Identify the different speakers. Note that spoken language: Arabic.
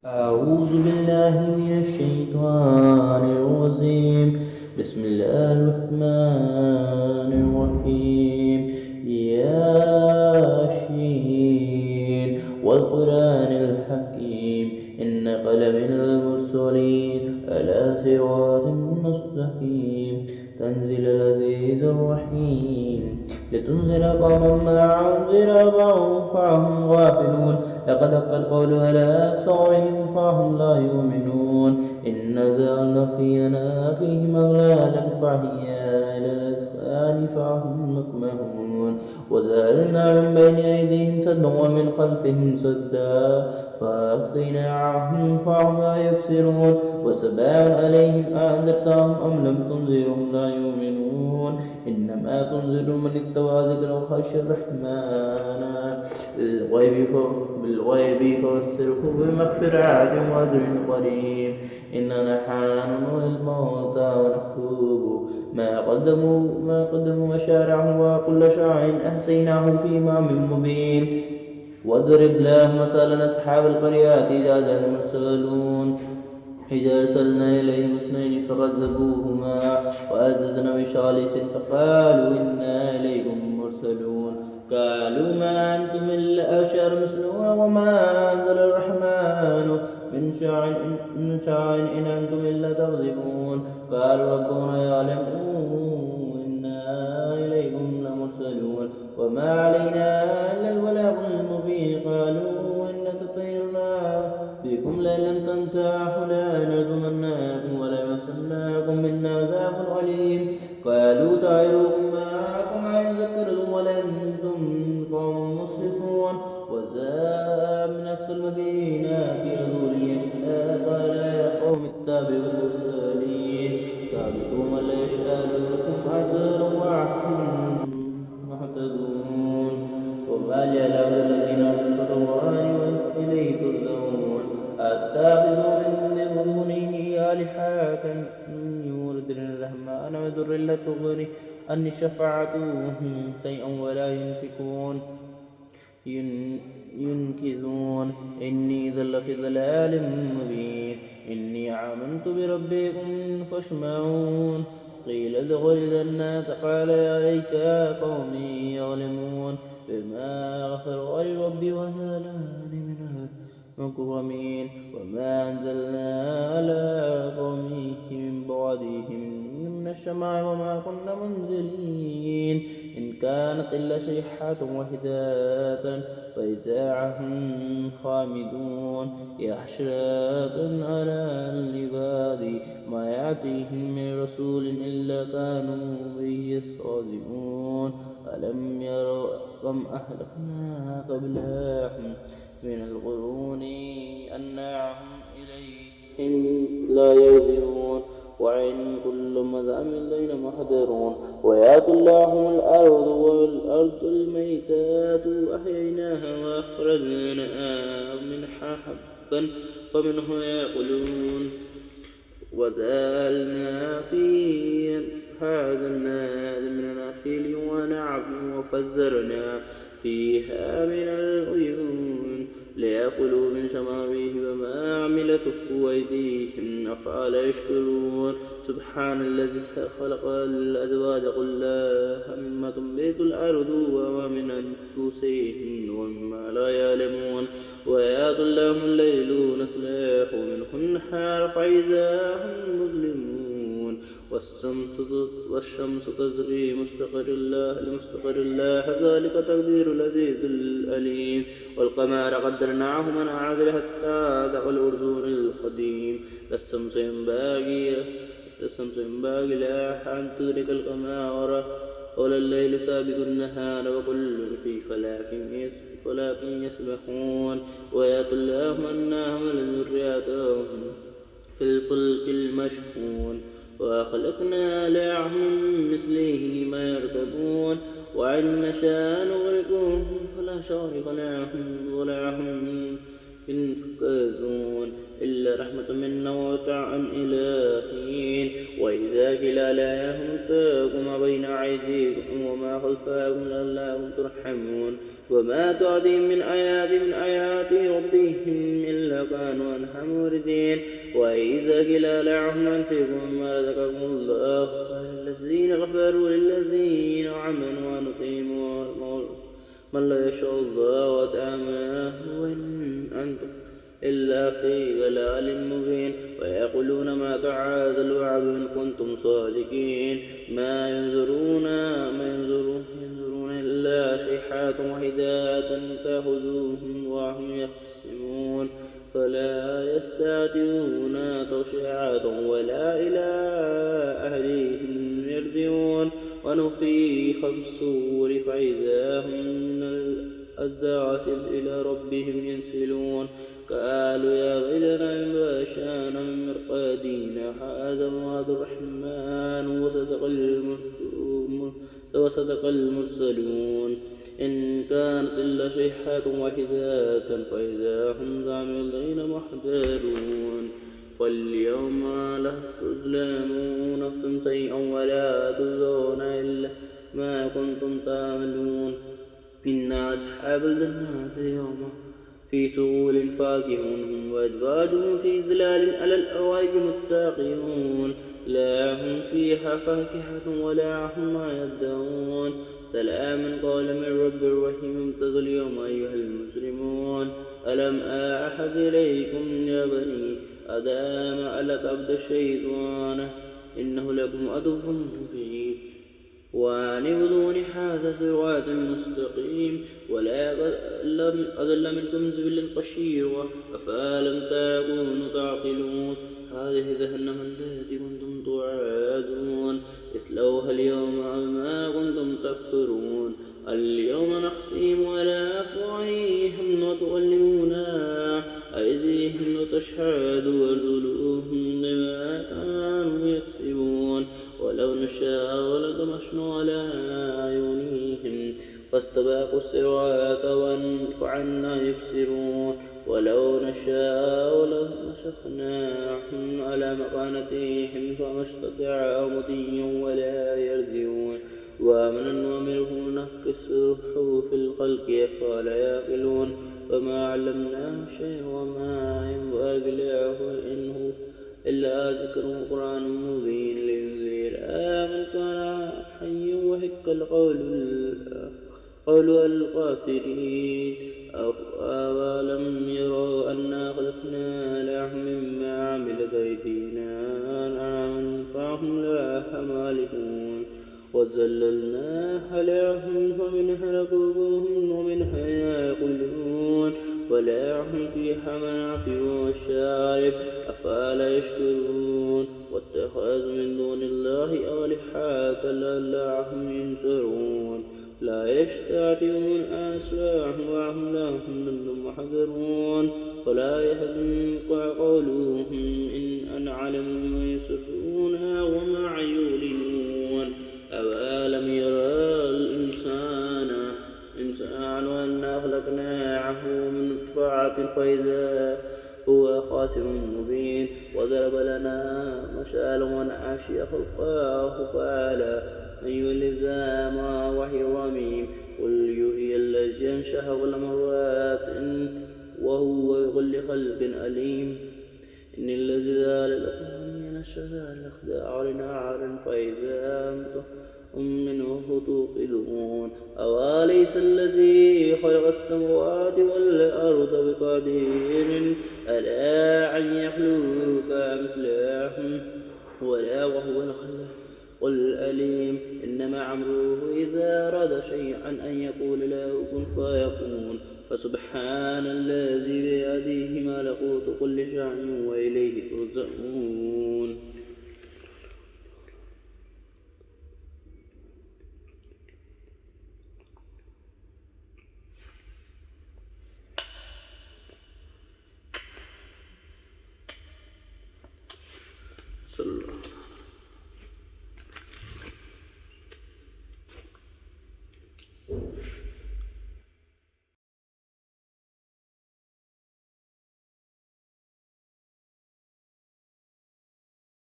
Speaker 1: أعوذ بالله من الشيطان الرجيم. بسم الله الرحمن الرحيم. ياسين والقرآن الحكيم إنك لمن المرسلين على صراط مستقيم تنزيل العزيز الرحيم لتنذر قوما ما أنذر آباؤهم فهم غافلون لقد حق القول على أكثرهم فهم لا يؤمنون إنا جعلنا في أعناقهم أغلالا فهي إلى الأذقان فهم مقمحون وجعلنا من بين أيديهم سدا ومن خلفهم سدا فأغشيناهم فهم لا يبصرون وسواء عليهم أأنذرتهم أم لم تنذرهم لا يؤمنون إنما تنذر من اتبع ذكر وخشى الرحمن بالغيب فبشره بمغفرة وأجر قريب إنا نحن نحيي الموتى ونكتب ما قدموا وشارعهم وكل شيء أحصيناه في إمام مبين واضرب لهم مثلا أصحاب القريات إذا جاء المرسلون إذ أرسلنا إليهم اثنين فكذبوهما وأززنا بثالث فقالوا إنا إليكم مرسلون قالوا ما أنتم إلا بشر مثلنا وما أنزل الرحمن من شيء إن أنتم إلا تكذبون قالوا ربنا يعلم إنا إليكم لمرسلون وما علينا إلا البلاغ المبين قالوا إن تطيرنا بكم لئن لم تنتهوا لنرجمنكم وليمسنكم منا عذاب أليم قالوا طائركم معكم إن ذكرتم ولأنتم قوم مسرفون وجاء من أقصى المدينة رجل يشاء قال يا قوم اتبعوا المرسلين اتبعوا من لا يسألكم أجرا وهم مهتدون وما لي على الذين أنفقوا الله إليه ترجعون أتخذوا من دونه آلهة إن يردن الرحمن وضر لا تغني عن شفاعتهم شيئا ولا ينكثون إني إذا لفي ضلال مبين إني آمنت بربكم فاسمعون قيل ادخل الجنة قال يا ليت قومي يعلمون بما غفر لي ربي وجعلني من المكرمين وما أنزلنا على قومه من بعدهم من السماء وما كنا منزلين إن كانت إلا صيحة واحدة فإذا هم خامدون يحشرات على العباد ما يأتيهم من رسول إلا كانوا به يستهزئون ألم يروا كم أهلكنا قبلهم من القرون أنهم إليهم لا يرجعون وإن كل مزعم إلينا محضرون ويأتي اللهم الأرض والأرض الميتات أحييناها وأخرجنا منها حبا فمنه يأكلون وجعلنا في هذا النار من النخيل ونعم وفجرنا فيها من العيون ليأكلوا من ثمره وما عملته أيديهم أفعل يشكرون سبحان الذي خلق الأزواج كلها مما تنبت الأرض ومن أنفسهم ومما لا يعلمون وآيات لهم الليل نسلخ منه النهار فإذا هم مظلمون والشمس تجري لمستقر الله ذلك تقدير العزيز الأليم والقمر قدرناه منازل حتى ذق الأرجون القديم الشمس ينبغي لها أن تدرك القمر ولا الليل سابق النهار وكل في فلاك يسبحون ويأتي الله أنهم لذرياتهم في الفلك المشحون وخلقنا لهم مثله ما يركبون وإن نشاء نغرقهم فلا شارق لهم ولا هم ينقذون إلا رحمة منا ومتاعا إلى حين وإذا كلا لا يهمتكم ما بين أيديكم وما خلفكم لعلكم ترحمون وما تعطيهم من آيات ربهم إلا إلا كانوا عنها معرضين وإذا قيل لهم أنفقوا مما رزقكم الله قال الذين كفروا للذين آمنوا أنطعم من لا يشاء الله وطعامه وإن أنتم إلا في ضلال مبين ويقولون متى هذا الوعد إن كنتم صادقين ما ينظرون إلا صيحة واحدة تأخذهم وهم يخصمون فلا يستطيعون توصية ولا إلى أهلهم يرجعون ونفيخ في الصور فإذا هم من الأصداع إلى ربهم ينسلون قالوا يا ويلنا إنا بشرنا من مرقدنا هذا وعد الرحمن وصدق المرسلون إن كانت إلا صيحة واحدة فإذا هم ظالمون محضرون فاليوم لا تظلمون نفس شيئا ولا تجزون إلا ما كنتم تعملون إن أصحاب الجنة اليوم في سرور فاكهون وأزواجهم في ظلال على الأرائك متكئون لا هم فيها فاكهة ولا هم يدعون سلام قال من رب رحيم امتازوا اليوم أيها المجرمون ألم أعهد إليكم يا بني آدم ألا تعبدوا الشيطان إنه لكم عدو مبين وأن اعبدوني هذا صراط مستقيم ولا أضل منكم سبيلا قشيرا أفلم تكونوا تعقلون هذه جهنم التي كنتم توعدون اصلوها اليوم بما كنتم تكفرون اليوم نختم على أفواههم وتكلمنا أيديهم وتشهد أرجلهم بما كانوا يكسبون ولو نشاء لطمسنا على أعينهم فاستبقوا الصراط فعنا يبصرون ولو نشاء لمسخناهم على مكانتهم فما استطاعوا مضيا ولا يرجعون ومن نؤمره نفكسه في الخلق أفلا يعقلون وما علمناه شيء وما ينبغي له إن هو إلا ذكر قرآن مبين لينذر من كان حيا وحق القول الغافرين أولم يروا أنا خلقنا لهم مما عملت أيدينا أنعاما فهم لها مالكون وذللناها لهم فمنها ركوبهم ومنها يأكلون ولهم فيها منافع والشارب أفلا يشكرون واتخذوا من دون الله آلهة لعلهم ينصرون لا يستطيعون أسماعهم وهم لهم محضرون ولا يحزنك قولهم إن علموا ما يسرون وما يعلنون أولم يرى الإنسان أنا خلقناه من نطفة فإذا هو خاسر مبين وضرب لنا مثالا ونعشي خلقاه قال من يلزم وحي رميم قل يحيي الذي أنشأها أول مرة وهو بكل خلق أليم إن الذي ذال لكم من الشجر الأخضر لنار فإذا أنتم منه توقدون أوليس الذي خلق السماوات والأرض بقدير ألا أن يخلق مثلهم ولا وهو الخلاق العليم إنما أمره إذا أراد شيئا أن يقول له كن فيكون فسبحان الذي بيده ملكوت كل شيء وإليه ترجعون.